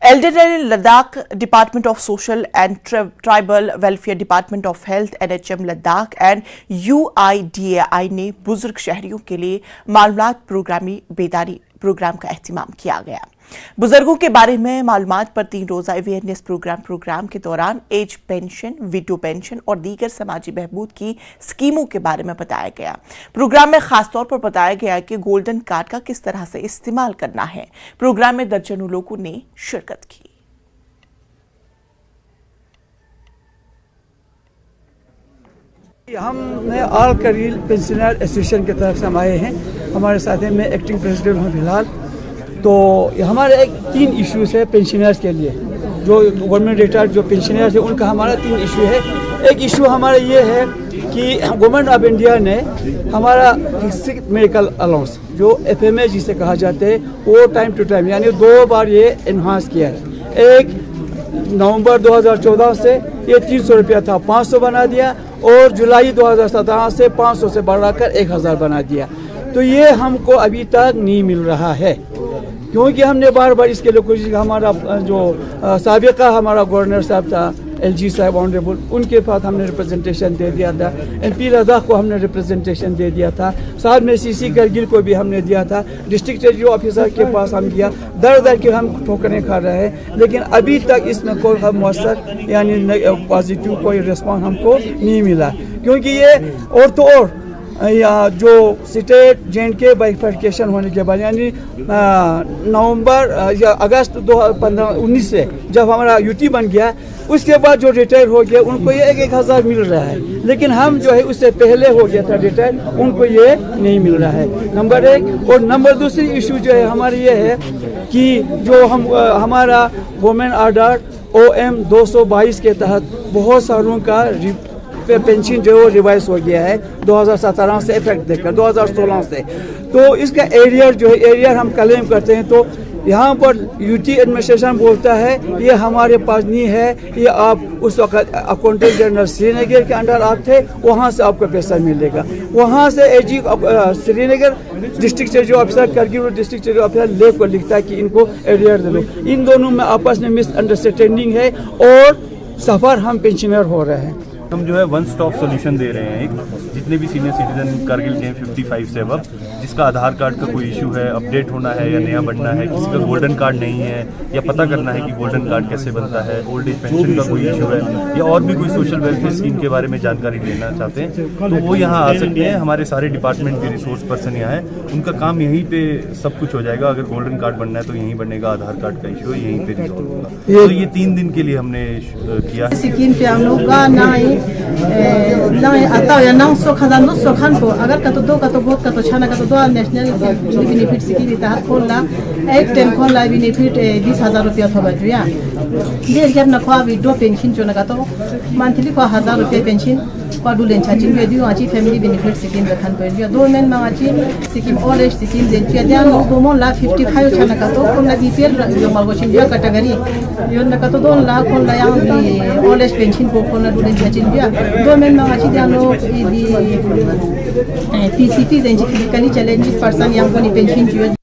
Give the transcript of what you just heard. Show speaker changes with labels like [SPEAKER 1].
[SPEAKER 1] Elderly Ladakh Department of Social and Tribal Welfare, Department of Health, NHM Ladakh and UIDAI ने बुजुर्ग शहरियों के लिए मालूमात प्रोग्रामी बेदारी प्रोग्राम का एहतमाम किया गया। बुजुर्गों के बारे में मालूमात पर 3 रोजा अवेयरनेस प्रोग्राम के दौरान एज पेंशन, विडो पेंशन और दीगर समाजी बहबूद की स्कीमों के बारे में बताया गया। प्रोग्राम में खासतौर पर बताया गया कि गोल्डन कार्ड का किस तरह से इस्तेमाल करना है। प्रोग्राम में दर्जनों लोगों ने शिरकत की।
[SPEAKER 2] हमने ऑल करील पेंशनर एसोसिएशन की तरफ से हम आए हैं। हमारे साथ में एक्टिंग प्रेसिडेंट हूँ फिलहाल। तो हमारे 3 इश्यूज है पेंशनर्स के लिए, जो गवर्नमेंट रिटायर्ड जो पेंशनर्स है उनका हमारा 3 इशू है। एक इशू हमारा ये है कि गवर्नमेंट ऑफ इंडिया ने हमारा डिस्ट्रिक्ट मेडिकल अलाउंस जो FMA जिसे कहा जाता है वो टाइम टू टाइम यानी 2 बार ये एनहांस किया है। एक नवंबर 2014 से ये 300 रुपया था 500 बना दिया और जुलाई 2017 से 500 से बढ़ाकर 1000 बना दिया। तो ये हमको अभी तक नहीं मिल रहा है, क्योंकि हमने बार बार इसके लिए कोशिश। हमारा जो साबिका हमारा गवर्नर साहब था LG साहब ऑनरेबल, उनके पास हमने रिप्रेजेंटेशन दे दिया था। MP लद्दाख को हमने रिप्रेजेंटेशन दे दिया था। साथ में CC करगिल को भी हमने दिया था। डिस्ट्रिक्ट रेडियो ऑफिसर के पास हम दिया। दर दर के हम ठोकरें खा रहे हैं, लेकिन अभी तक इसमें कोई मौसर यानी पॉजिटिव कोई रिस्पॉन्स हमको नहीं मिला, क्योंकि ये और तो और या जो स्टेट J&K बाइफर्केशन होने के बाद यानी नवंबर या अगस्त 2019 से जब हमारा UT बन गया, उसके बाद जो रिटायर हो गया उनको ये 1000 मिल रहा है, लेकिन हम जो है उससे पहले हो गया था रिटायर, उनको ये नहीं मिल रहा है। नंबर 1 और नंबर 2 इशू जो है हमारी ये है कि जो हमारा गवर्नमेंट ऑर्डर OM 222 के तहत बहुत सारों का पेंशन जो है रिवाइज हो गया है 2017 से इफेक्ट देकर 2016 से। तो इसका एरियर जो है एरियर हम क्लेम करते हैं, तो यहाँ पर UT एडमिनिस्ट्रेशन बोलता है ये हमारे पास नहीं है, ये आप उस वक्त अकाउंटेंट जनरल श्रीनगर के अंडर आप थे, वहाँ से आपको पैसा मिलेगा। वहाँ से AG Srinagar district radio officer Kargil district radio officer ले को लिखता है कि इनको एरियर दे दो। इन दोनों में आपस में मिसअंडरस्टैंडिंग है और सफ़र हम पेंशनर हो रहे हैं।
[SPEAKER 3] हम जो है वन स्टॉप सोल्यूशन दे रहे हैं। एक जितने भी सीनियर सिटीजन कारगिल के 55 से अब जिसका आधार कार्ड का कोई इशू है, अपडेट होना है या नया बनना है, किसी का गोल्डन कार्ड नहीं है या पता करना है कि गोल्डन कार्ड कैसे बनता है, ओल्ड एज पेंशन का कोई इशू है या और भी कोई सोशल वेलफेयर स्कीम के बारे में जानकारी लेना चाहते हैं, तो वो यहाँ आ सकते हैं। हमारे सारे डिपार्टमेंट के रिसोर्स पर्सन यहाँ है, उनका काम यहीं पे सब कुछ हो जाएगा। अगर गोल्डन कार्ड बनना है तो यहीं बनेगा, आधार कार्ड का इशू है यहीं पे रिजॉल्व होगा। तो ये 3 दिन के लिए हमने किया है।
[SPEAKER 4] स्कीम पे हम लोग का ना आता या ना खजान नो सोखान को अगर का तो 2 का तो बहुत का तो छाना का तो 2 नेशनल बेनिफिट स्कीम तहत खोल ला एक टाइम खोल ला बेनिफिट 20,000 रुपया थोबा जुया देर के ना खवा विडो पेंशन जो ना का तो मंथली को 1000 रुपया पेंशन को दुलेन चाचिन वे दियो आची फैमिली बेनिफिट स्कीम रखन पे दियो 2 मेन मा आची स्कीम ऑल एज स्कीम दे दिया जान दो मो ला 55 छाना का तो कोन ला बीपीएल जो मालगोशिन दिया कैटेगरी यो ना का तो 2 लाख कोन ला या ऑल एज पेंशन को कोन दुलेन चाचिन दिया 2 मेन मा आची जानो PCP physically challenged person yang ko ni pension jual